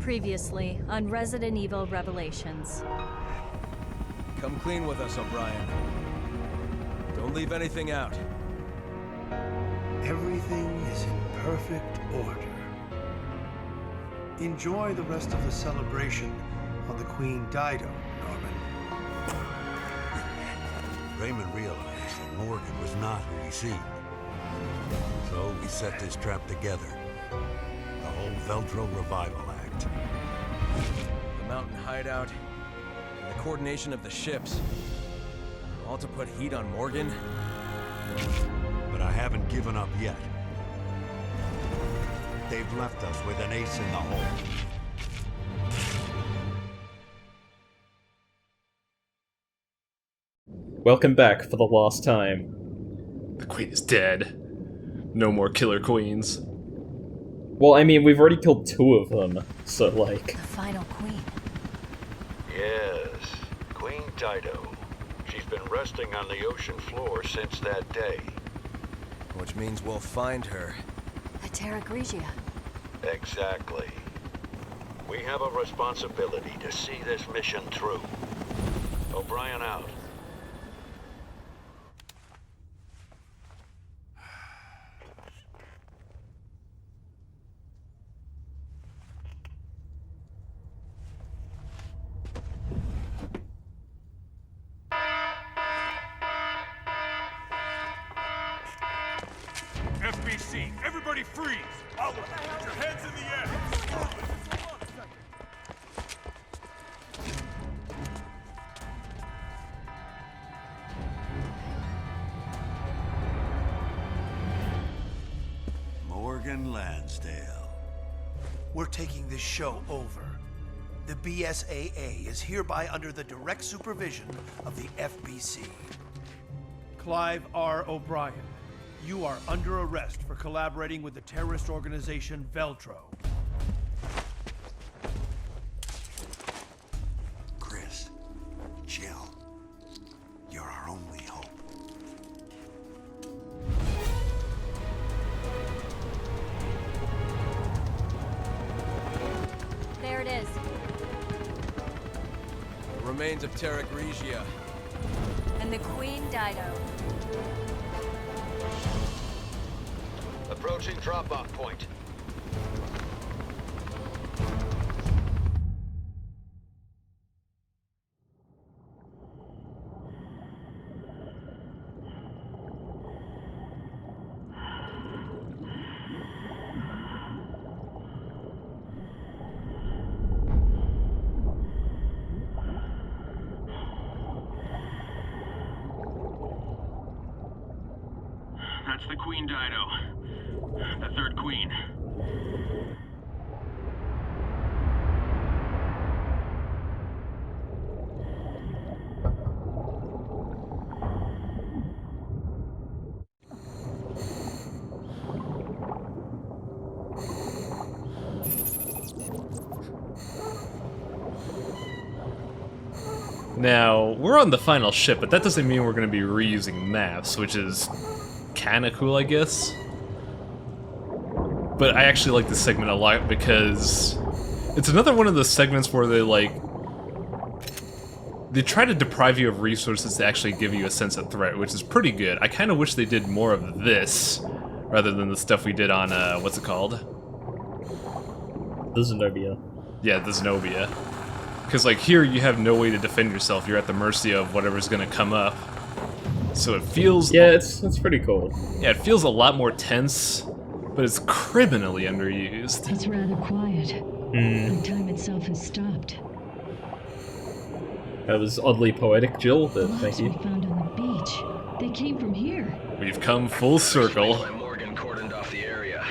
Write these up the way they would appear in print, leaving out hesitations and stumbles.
Previously on Resident Evil Revelations. Come clean with us, O'Brien. Don't leave anything out. Everything is in perfect order. Enjoy the rest of the celebration on the Queen Dido, Norman. Raymond realized that Morgan was not who he seemed. So we set this trap together. The whole Veltro revival act. The mountain hideout, and the coordination of the ships. All to put heat on Morgan? But I haven't given up yet. They've left us with an ace in the hole. Welcome back for the last time. The queen is dead. No more killer queens. Well, I mean, we've already killed 2 of them, so like... The final queen. Yes, Queen Dido. She's been resting on the ocean floor since that day. Which means we'll find her. The Terra Grigia. Exactly. We have a responsibility to see this mission through. O'Brien out. FBC, everybody freeze! Put your hands in the air! Morgan Lansdale. We're taking this show over. The BSAA is hereby under the direct supervision of the FBC. Clive R. O'Brien, you are under arrest for collaborating with the terrorist organization Veltro. Chris, chill. You're our only hope. There it is. The remains of Terra Grigia. And the Queen Dido. Approaching drop-off point. That's the Queen Dido. The third queen. Now, we're on the final ship, but that doesn't mean we're going to be reusing maps, which is kind of cool, I guess. But I actually like this segment a lot because it's another one of those segments where they try to deprive you of resources to actually give you a sense of threat, which is pretty good. I kind of wish they did more of this rather than the stuff we did on, what's it called? The Zenobia. Yeah, the Zenobia. Because, like, here you have no way to defend yourself. You're at the mercy of whatever's going to come up. So it feels... Yeah, it's pretty cool. Yeah, it feels a lot more tense, but it's criminally underused. It's rather quiet. And time itself has stopped. That was oddly poetic, Jill, but thank The you. we found on the beach. They came from here. We've come full circle. Morgan cordoned off the area.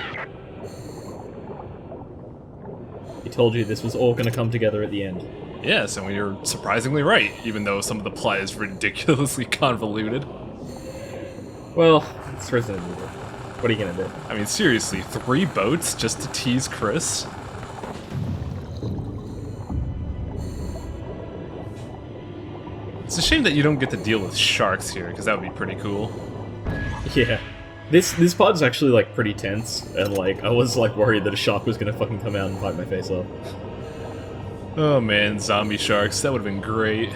He told you this was all gonna come together at the end. Yes, and you're surprisingly right, even though some of the plot is ridiculously convoluted. Well, it's Resident Evil. What are you gonna do? I mean, seriously, 3 boats just to tease Chris? It's a shame that you don't get to deal with sharks here, because that would be pretty cool. Yeah. This part is actually, like, pretty tense, and, like, I was, like, worried that a shark was gonna fucking come out and bite my face off. Oh man, zombie sharks. That would have been great.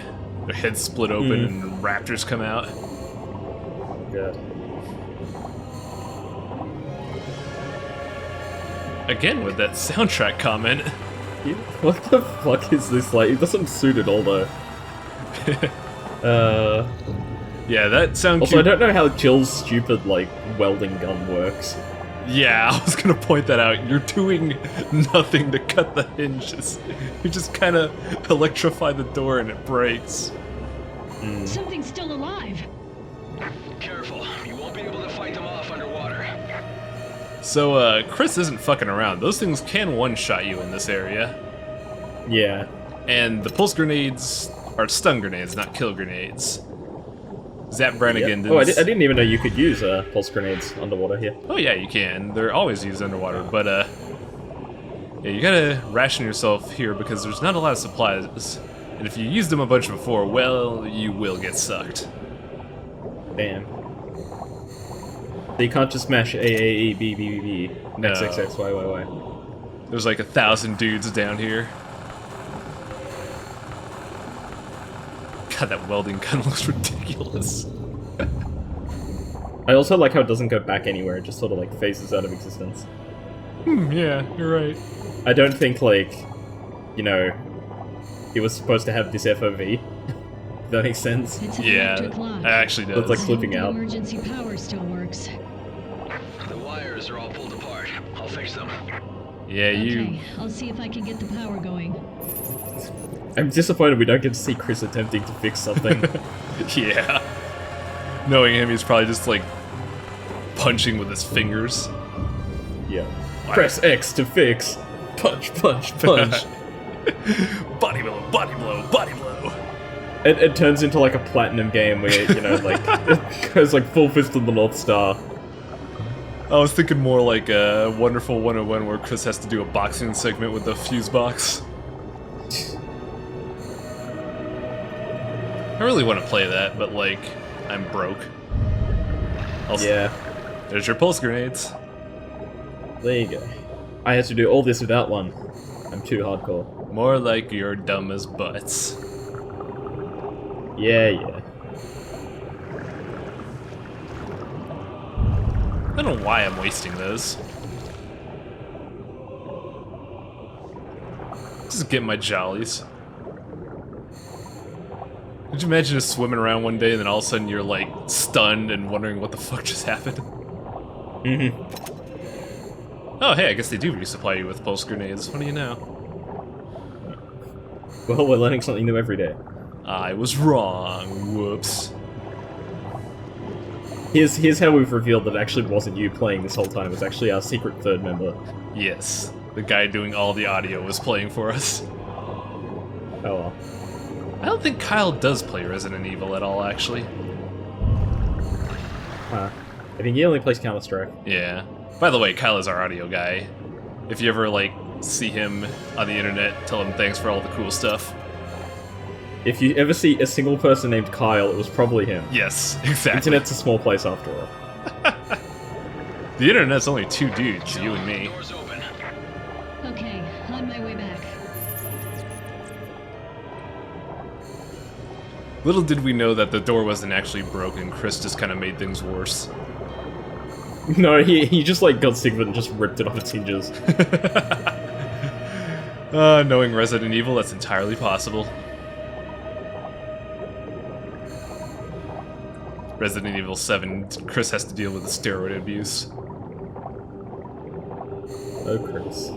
Their heads split open and raptors come out. God. Again with that soundtrack comment. What the fuck is this? Like, it doesn't suit at all though. Yeah, that sound Also, cue- I don't know how Jill's stupid, like, welding gun works. Yeah, I was gonna point that out. You're doing nothing to cut the hinges. You just kind of electrify the door and it breaks. Something's still alive. Careful, you won't be able to fight them off underwater. So, Chris isn't fucking around. Those things can one-shot you in this area. Yeah. And the pulse grenades are stun grenades, not kill grenades. Zap Brannigan Yep. Oh, I didn't even know you could use pulse grenades underwater here. Oh yeah, you can. They're always used underwater, but yeah, you gotta ration yourself here because there's not a lot of supplies. And if you used them a bunch before, well, you will get sucked. Damn. So you can't just smash AAEBBB No. XXXYYY. There's like 1,000 dudes down here. God, that welding gun looks ridiculous. I also like how it doesn't go back anywhere, it just sort of like phases out of existence. Yeah, you're right. I don't think, like, you know, it was supposed to have this FOV. If that makes sense. It's an Yeah, electric lock. it actually does. It's like I hope flipping the out. emergency power still works. The wires are all pulled apart. I'll fix them. Yeah, you... Okay, I'll see if I can get the power going. I'm disappointed we don't get to see Chris attempting to fix something. Yeah. Knowing him, he's probably just like punching with his fingers. Yeah. Press X to fix. Punch, punch, punch. Body blow, body blow, body blow. It turns into like a platinum game where, you know, like, it goes like full fist of the North Star. I was thinking more like a Wonderful 101 where Chris has to do a boxing segment with the fuse box. I really want to play that, but like, I'm broke. Also, Yeah. there's your pulse grenades. There you go. I had to do all this without one. I'm too hardcore. More like you're dumb as butts. Yeah, yeah. I don't know why I'm wasting those. Just get my jollies. Could you imagine just swimming around one day and then all of a sudden you're like stunned and wondering what the fuck just happened? Mm-hmm. Oh hey, I guess they do resupply you with pulse grenades. What do you know? Well, we're learning something new every day. I was wrong. Whoops. Here's how we've revealed that it actually wasn't you playing this whole time. It was actually our secret third member. Yes, the guy doing all the audio was playing for us. Oh well. I don't think Kyle does play Resident Evil at all, actually. Huh. I think he only plays Counter-Strike. Yeah. By the way, Kyle is our audio guy. If you ever, like, see him on the internet, tell him thanks for all the cool stuff. If you ever see a single person named Kyle, it was probably him. Yes, exactly. Internet's a small place after all. The internet's only two dudes, you and me. Doors open. Okay, on my way back. Little did we know that the door wasn't actually broken. Chris just kind of made things worse. No, he just like got sick of it and just ripped it off its hinges. Knowing Resident Evil, that's entirely possible. Resident Evil 7, Chris has to deal with the steroid abuse. Oh, Chris.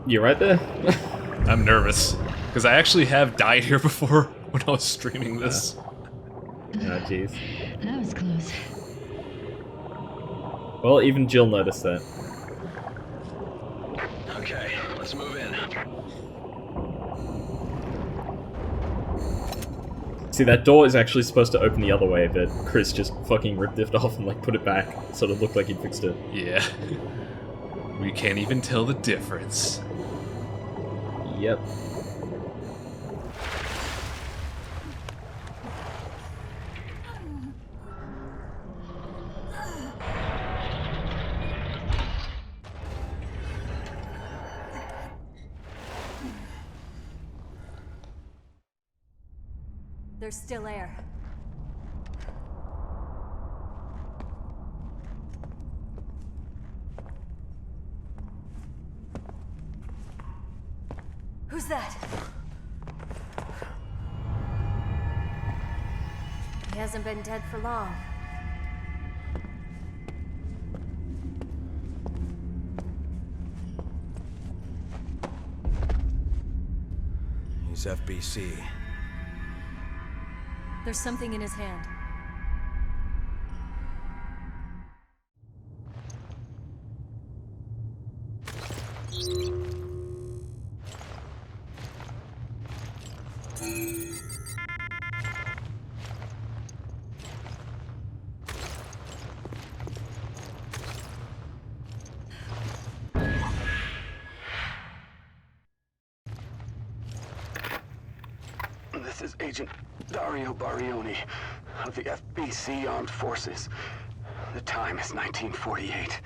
You right there? I'm nervous, because I actually have died here before when I was streaming this. Oh, jeez. That was close. Well, even Jill noticed that. Okay, let's move in. See, that door is actually supposed to open the other way, but Chris just fucking ripped it off and like put it back. Sort of looked like he'd fixed it. Yeah. We can't even tell the difference. Yep. There's still air. Who's that? He hasn't been dead for long. He's FBC. There's something in his hand. This is Agent Dario Barioni of the FBC Armed Forces. The time is 1948.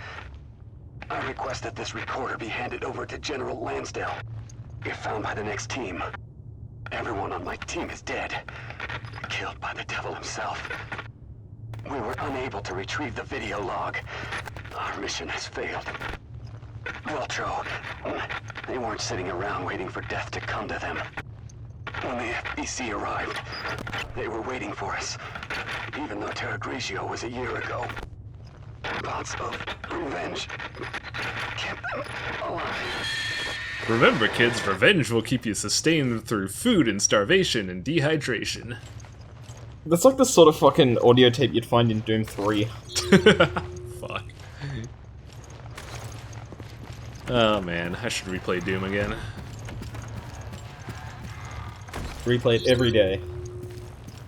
I request that this recorder be handed over to General Lansdale. If found by the next team, everyone on my team is dead. Killed by the devil himself. We were unable to retrieve the video log. Our mission has failed. Veltro, they weren't sitting around waiting for death to come to them. When the FBC arrived, they were waiting for us, even though Terra Grigio was a year ago. Thoughts of revenge kept them alive. Remember, kids, revenge will keep you sustained through food and starvation and dehydration. That's like the sort of fucking audio tape you'd find in Doom 3. Fuck. Oh man, I should replay Doom again. Replay it every day.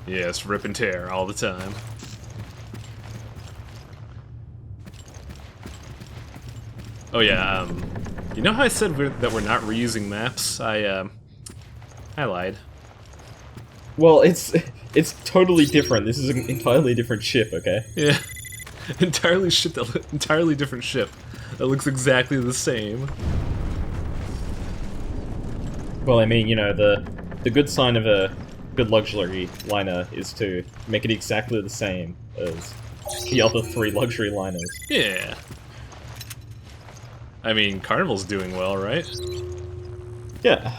Yes, rip and tear all the time. Oh yeah, you know how I said that we're not reusing maps? I lied. Well, it's totally different. This is an entirely different ship, okay? Yeah, entirely different ship that looks exactly the same. Well, I mean, you know, the good sign of a good luxury liner is to make it exactly the same as the other 3 luxury liners. Yeah. I mean, Carnival's doing well, right? Yeah.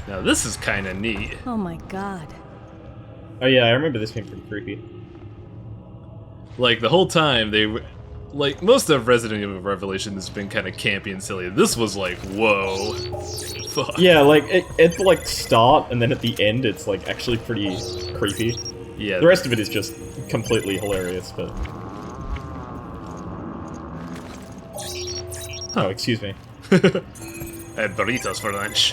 Now this is kind of neat. Oh my god. Oh yeah, I remember this being pretty creepy. Like, the whole time, like, most of Resident Evil Revelation has been kind of campy and silly. This was like, whoa. Fuck. Yeah, like, at the, like, start, and then at the end, it's, like, actually pretty creepy. Yeah. The rest of it is just completely hilarious, but... Oh, excuse me. I had burritos for lunch.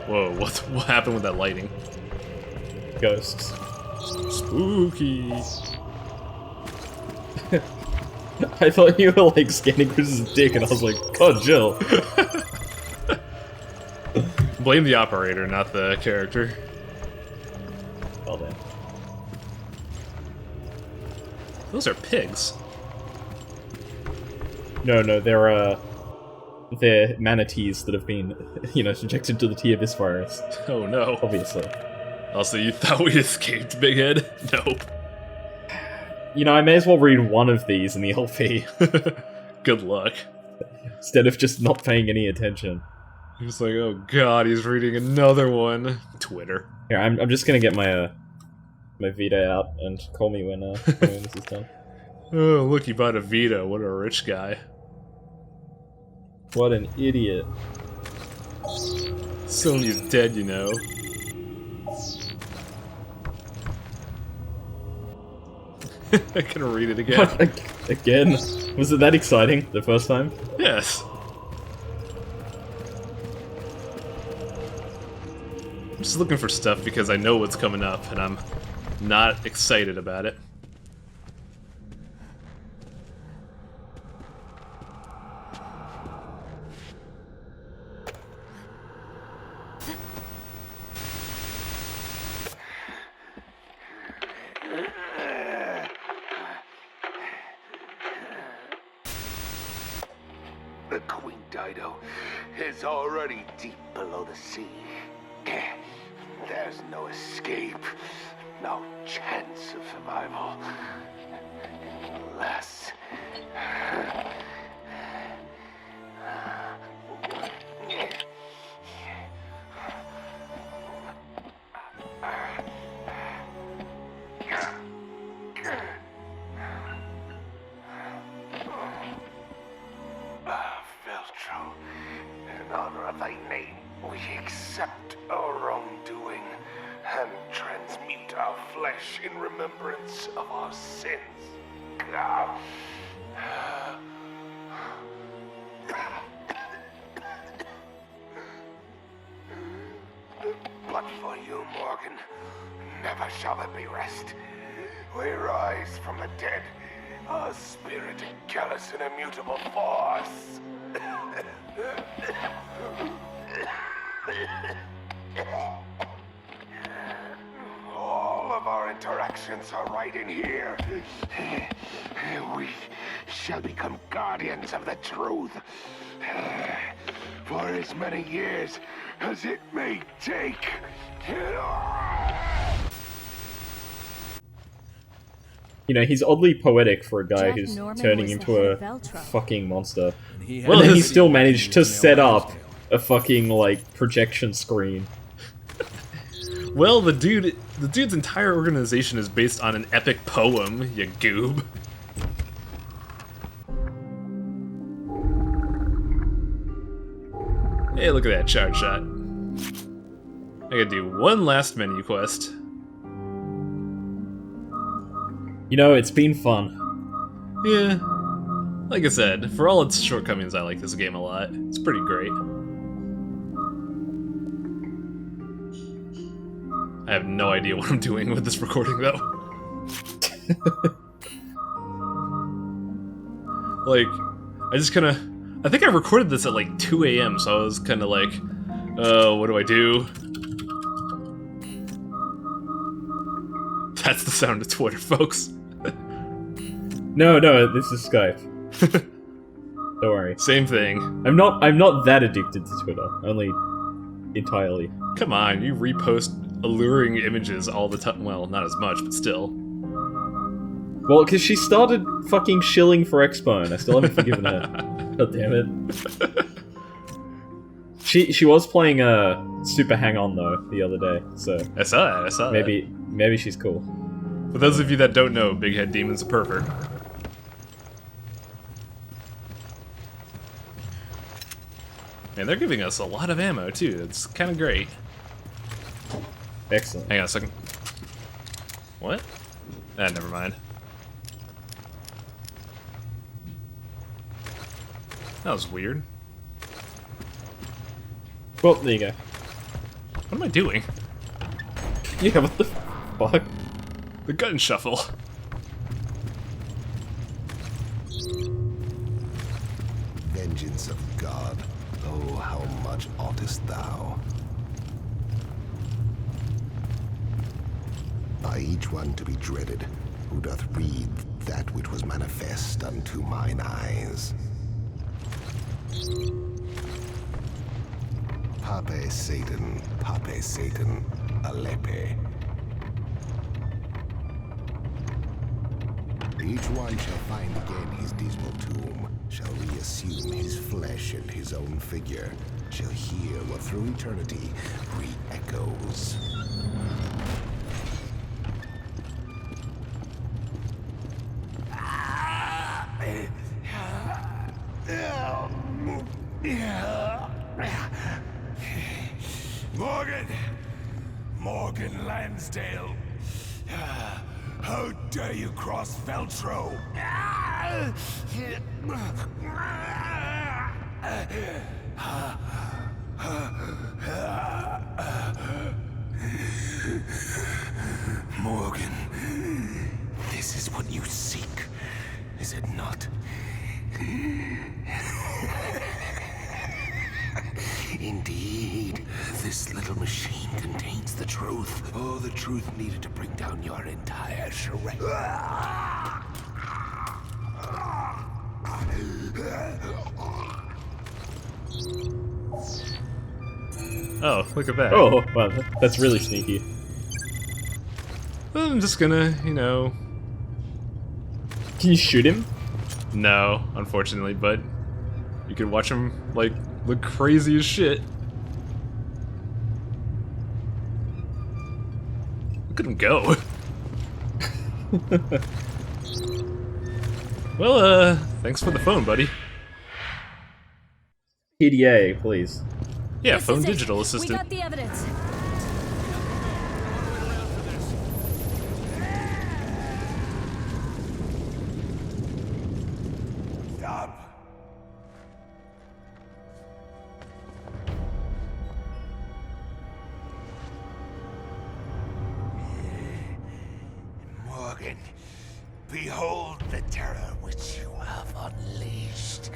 Whoa, what happened with that lighting? Ghosts. Spooky. I thought you were, like, scanning Chris's dick, and I was like, God, Jill. Blame the operator, not the character. Well then. Those are pigs. No, they're manatees that have been, you know, subjected to the T-Abyss virus. Oh no. Obviously. Also, you thought we escaped, Big Head? Nope. You know, I may as well read one of these in the LP. Good luck. Instead of just not paying any attention. He's like, oh god, he's reading another one. Twitter. Here, I'm just gonna get my my Vita out and call me when this is done. Oh, look, he bought a Vita. What a rich guy. What an idiot. Sony's dead, you know. I can read it again. What? Again? Was it that exciting the first time? Yes. I'm just looking for stuff because I know what's coming up, and I'm not excited about it. Dido is already deep below the sea. There's no escape, no chance of survival. Unless... Veltro, in honor of thy name, we accept our wrongdoing and transmute our flesh in remembrance of our sins. But for you, Morgan, never shall there be rest. We rise from the dead, our spirit and callous and immutable force. All of our interactions are right in here. We shall become guardians of the truth for as many years as it may take. You know, he's oddly poetic for a guy Jack who's Norman turning was the into head a of Veltro. fucking monster. He And then he his- still managed to set up a fucking, like, projection screen. Well, the dude's entire organization is based on an epic poem, you goob. Hey, look at that charge shot. I gotta do one last menu quest. You know, it's been fun. Yeah. Like I said, for all its shortcomings, I like this game a lot. It's pretty great. I have no idea what I'm doing with this recording, though. Like, I just kind of... I think I recorded this at like 2 a.m., so I was kind of like, what do I do? That's the sound of Twitter, folks. No, this is Skype. Don't worry. Same thing. I'm not that addicted to Twitter. Only entirely. Come on, you repost alluring images all the time. Well, not as much, but still. Well, because she started fucking shilling for Expo, and I still haven't forgiven her. God damn it. She was playing Super Hang On though the other day, so I saw that. maybe she's cool. For those of you that don't know, Big Head Demon's a pervert. And they're giving us a lot of ammo too. It's kind of great. Excellent. Hang on a second. What? Ah, never mind. That was weird. Well, there you go. What am I doing? Yeah, what the fuck? The gun shuffle. Vengeance of God, oh, how much oughtest thou? By each one to be dreaded, who doth read that which was manifest unto mine eyes. Pape Satan, Alepe. Each one shall find again his dismal tomb, shall reassume his flesh and his own figure, shall hear what through eternity re-echoes. Morgan Lansdale. How dare you cross Veltro? Morgan, this is what you seek, is it not? Indeed, this little machine contains the truth. Oh, the truth needed to bring down your entire charade. Oh, look at that. Oh, wow, that's really sneaky. I'm just gonna, you know... Can you shoot him? No, unfortunately, but you can watch him, like, look crazy as shit. Look at him go. Well, thanks for the phone, buddy. PDA, please. Yeah, This phone is it. digital We assistant. got the evidence. Stop. Morgan, behold the terror which you have unleashed.